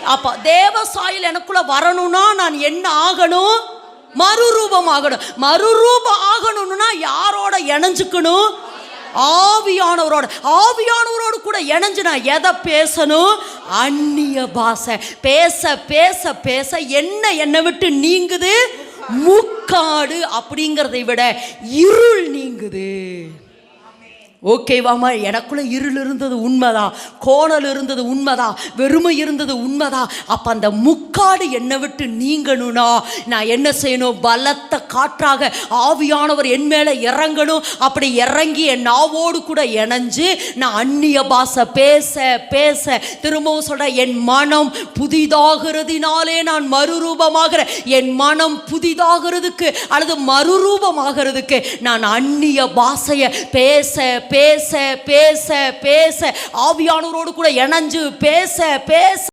அப்ப தேவ சாயல் எனக்குள்ள வரணும்னா நான் என்ன ஆகணும்? மறுரூபம் ஆகணும். மறுரூபம் ஆகணும்னா யாரோட இணைஞ்சுக்கணும்? ஆவியானவரோட. ஆவியானவரோடு கூட இணைஞ்சு நான் எதை பேசணும்? அந்நிய பாஷை பேச பேச பேச என்னை விட்டு நீங்குது? முக்காடு அப்படிங்கிறதை விட இருள் நீங்குது. ஓகேவாமா? எனக்குள்ள இருள் இருந்தது உண்மைதான், கோணல் இருந்தது உண்மைதான், வெறுமை இருந்தது உண்மைதான். அப்போ அந்த முக்காடு என்னை விட்டு நீங்கணும்னா நான் என்ன செய்யணும்? பலத்த காற்றாக ஆவியானவர் என் மேலே இறங்கணும். அப்படி இறங்கி என் நாவோடு கூட இணைஞ்சு நான் அந்நிய பாஷை பேச பேச, திரும்பவும் சொல்ற, என் மனம் புதிதாகிறதுனாலே நான் மறுரூபமாகிறேன். என் மனம் புதிதாகிறதுக்கு அல்லது மறுரூபமாகிறதுக்கு நான் அந்நிய பாஷையை பேச பேச பேச பேச, ஆவியானவரோடு கூட இணைஞ்சு பேச பேச